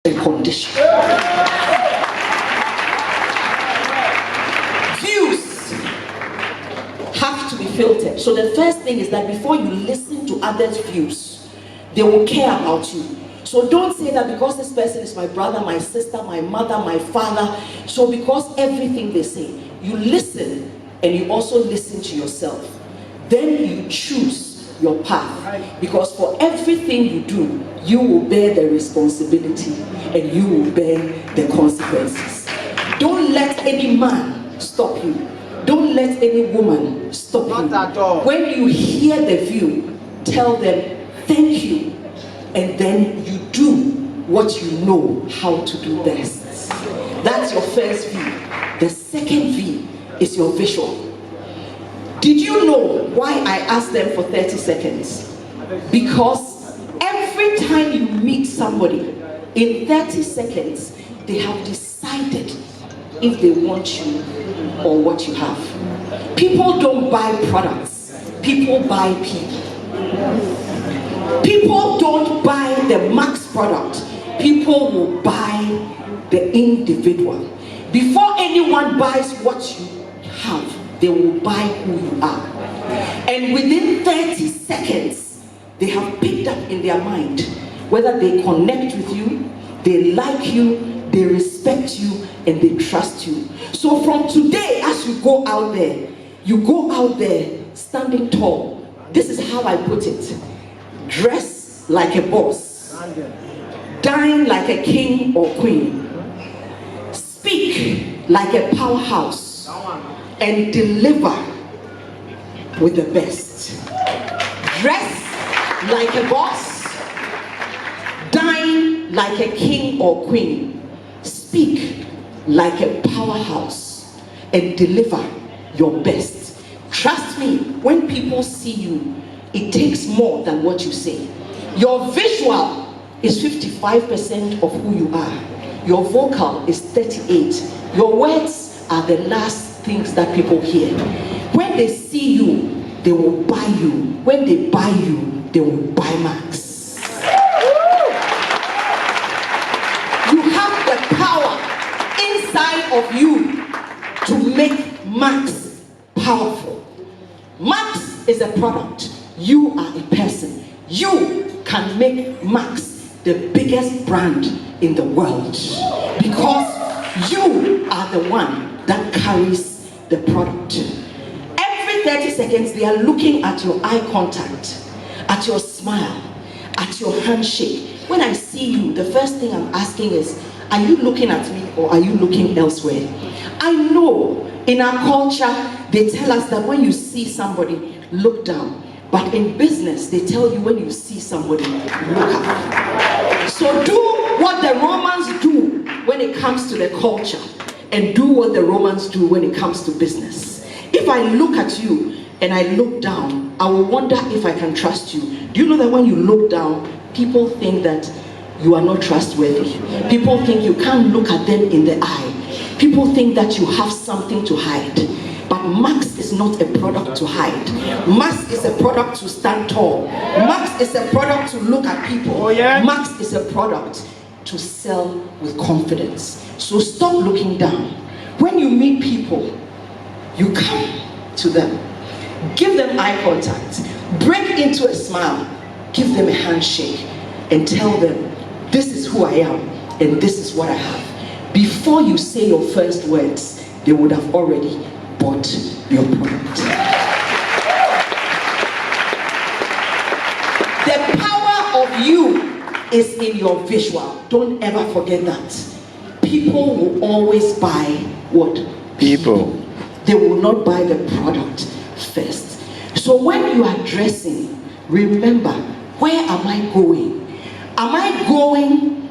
a condition. Views have to be filtered. So the first thing is that before you listen to others' views, they will care about you. So don't say that because this person is my brother, my sister, my mother, my father, so because everything they say, you listen and you also listen to yourself. Then you choose your path, because for everything you do, you will bear the responsibility and you will bear the consequences. Don't let any man stop you. Don't let any woman stop you. Not at all. When you hear the view, tell them thank you, and then you do what you know how to do best. That's your first V. The second V is your visual. Did you know why I asked them for 30 seconds? Because every time you meet somebody, in 30 seconds, they have decided if they want you or what you have. People don't buy products, people buy people. People don't buy the max product, people will buy the individual. Before anyone buys what you have, they will buy who you are. And within 30 seconds, they have picked up in their mind whether they connect with you, they like you, they respect you, and they trust you. So from today, as you go out there standing tall. This is how I put it. Dress like a boss. Dine like a king or queen. Speak like a powerhouse. And deliver with the best. Dress like a boss. Dine like a king or queen. Speak like a powerhouse and deliver your best. Trust me, when people see you, it takes more than what you say. Your visual is 55% of who you are. Your vocal is 38%. Your words are the last things that people hear. When they see you, they will buy you. When they buy you, they will buy Max. You have the power inside of you to make Max powerful. Max is a product. You are a person. You can make Max the biggest brand in the world, because you are the one that carries the product. Every 30 seconds, they are looking at your eye contact, at your smile, at your handshake. When I see you, the first thing I'm asking is, are you looking at me or are you looking elsewhere? I know in our culture, they tell us that when you see somebody, look down. But in business, they tell you when you see somebody, look up. So do what the Romans do when it comes to the culture, and do what the Romans do when it comes to business. If I look at you and I look down, I will wonder if I can trust you. Do you know that when you look down, people think that you are not trustworthy? People think you can't look at them in the eye. People think that you have something to hide. But Max is not a product to hide. Max is a product to stand tall. Max is a product to look at people. Oh, yeah? Max is a product to sell with confidence. So stop looking down. When you meet people, you come to them, give them eye contact, break into a smile, give them a handshake, and tell them, this is who I am and this is what I have. Before you say your first words, they would have already bought your product. The power of you is in your visual. Don't ever forget that. People will always buy what? People. They will not buy the product first. So when you are dressing, remember, where am I going? Am I going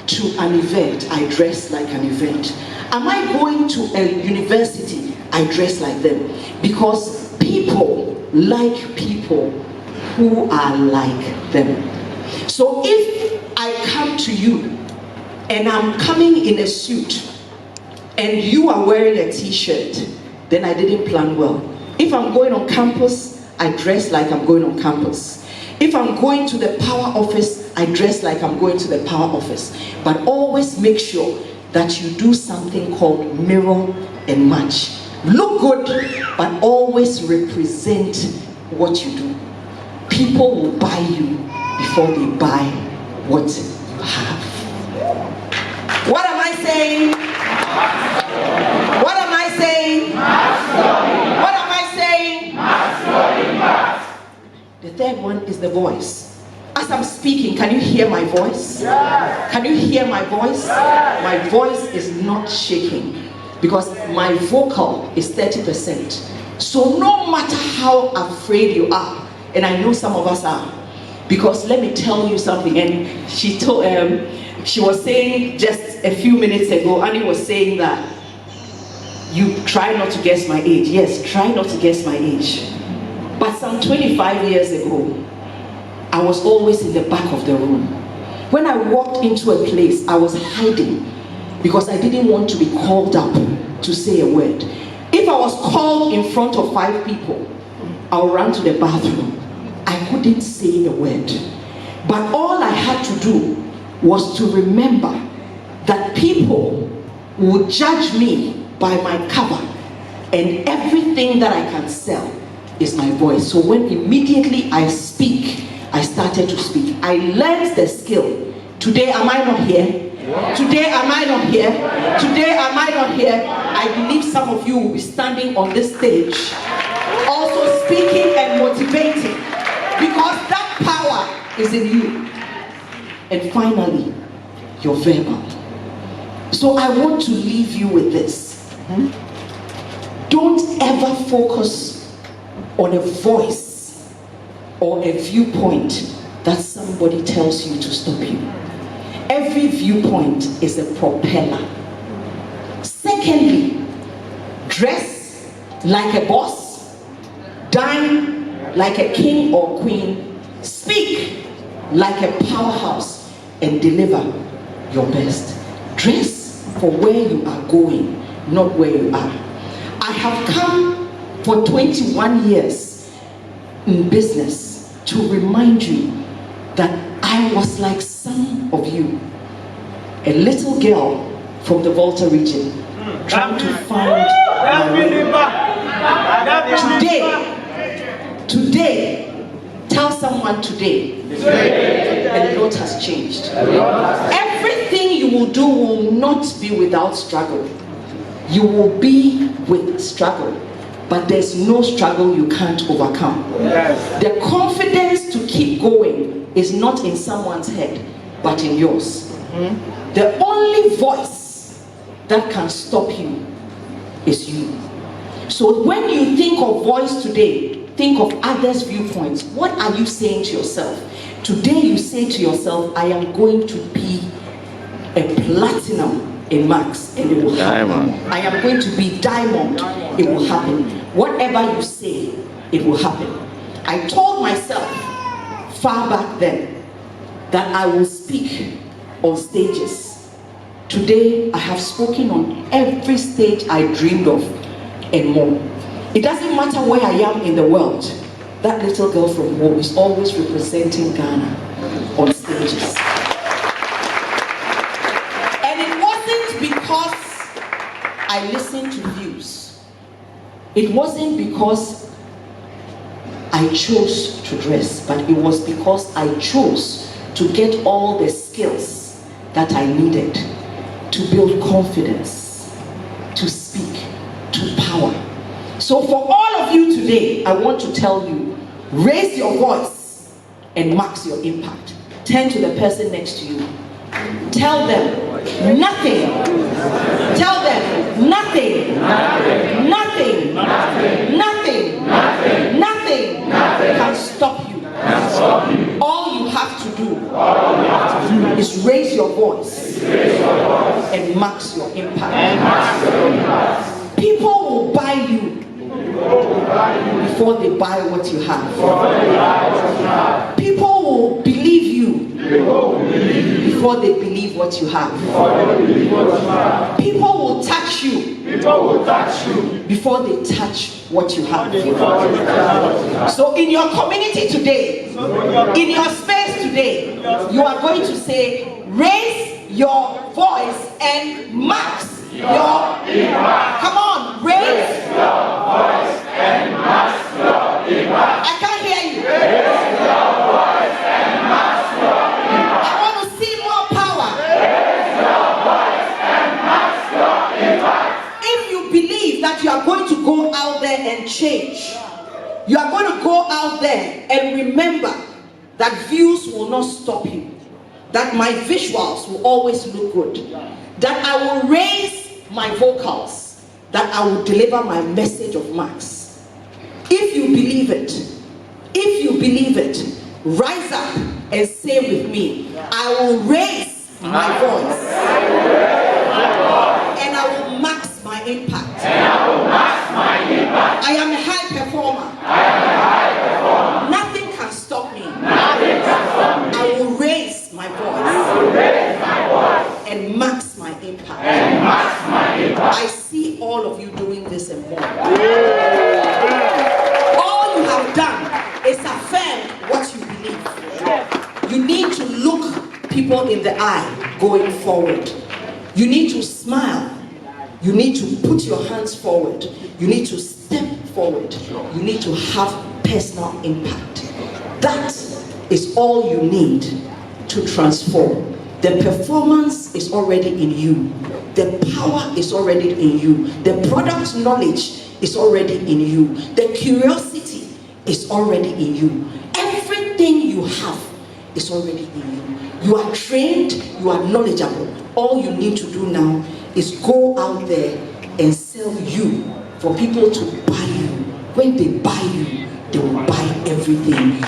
to an event? I dress like an event. Am I going to a university? I dress like them. Because people like people who are like them. So if I come to you and I'm coming in a suit and you are wearing a t-shirt, then I didn't plan well. If I'm going on campus, I dress like I'm going on campus. If I'm going to the power office, I dress like I'm going to the power office. But always make sure that you do something called mirror and match. Look good, but always represent what you do. People will buy you before they buy what you have. What am I saying? What am I saying? What am I saying? The third one is the voice. As I'm speaking, can you hear my voice? Yes. Can you hear my voice? Yes. My voice is not shaking because my vocal is 30%. So no matter how afraid you are, and I know some of us are, because let me tell you something, and she was saying just a few minutes ago, Annie was saying that you try not to guess my age. Yes, try not to guess my age. But some 25 years ago, I was always in the back of the room. When I walked into a place, I was hiding because I didn't want to be called up to say a word. If I was called in front of 5 people, I'll run to the bathroom. I couldn't say a word. But all I had to do was to remember that people would judge me by my cover, and everything that I can sell is my voice. So when immediately I speak, I started to speak. I learned the skill. Today, am I not here? Today, am I not here? Today, am I not here? I believe some of you will be standing on this stage, also speaking and motivating, because that power is in you. And finally, your verbal. So I want to leave you with this. Don't ever focus on a voice or a viewpoint that somebody tells you to stop you. Every viewpoint is a propeller. Secondly, dress like a boss, dine like a king or queen, speak like a powerhouse, and deliver your best. Dress for where you are going, not where you are. I have come for 21 years in business to remind you that I was like some of you, a little girl from the Volta region, trying to find my way. Today, tell someone today, a lot has changed. Everything you will do will not be without struggle. You will be with struggle, but there's no struggle you can't overcome. The confidence to keep going is not in someone's head, but in yours. The only voice that can stop you is you. So when you think of voice today, think of others' viewpoints. What are you saying to yourself? Today you say to yourself, I am going to be a platinum in Max, and it will happen. I am going to be diamond, it will happen. Whatever you say, it will happen. I told myself far back then that I will speak on stages. Today, I have spoken on every stage I dreamed of and more. It doesn't matter where I am in the world. That little girl from home is always representing Ghana on stages. And it wasn't because I listened to views. It wasn't because I chose to dress, but it was because I chose to get all the skills that I needed to build confidence, to speak, to power. So for all of you today, I want to tell you, raise your voice and max your impact. Turn to the person next to you. Tell them nothing. Tell them nothing. Nothing. Nothing. Nothing can stop you. All you have to do is raise your voice and max your impact. People will buy you before they buy what you have. People will believe you before they believe what you have. People will touch you before they touch what you have. So in your community today, in your space today, you are going to say, raise your voice and max your impact. Come on, raise your voice and max your impact. I can't hear you. Raise your voice and max your impact. I want to see more power. Raise your voice and max your impact. If you believe that you are going to go out there and change, you are going to go out there and remember that views will not stop you, that my visuals will always look good, that I will raise my vocals, that I will deliver my message of max. If you believe it, rise up and say with me, I will raise my voice and I will max my impact. I am a high performer. Nothing can stop me. I will raise my voice and max my impact. I see all of you doing this and more. All you have done is affirm what you believe. You need to look people in the eye going forward. You need to smile. You need to put your hands forward. You need to step forward. You need to have personal impact. That is all you need to transform. The performance is already in you. The power is already in you. The product knowledge is already in you. The curiosity is already in you. Everything you have is already in you. You are trained, you are knowledgeable. All you need to do now is go out there and sell you for people to buy you. When they buy you, they will buy everything.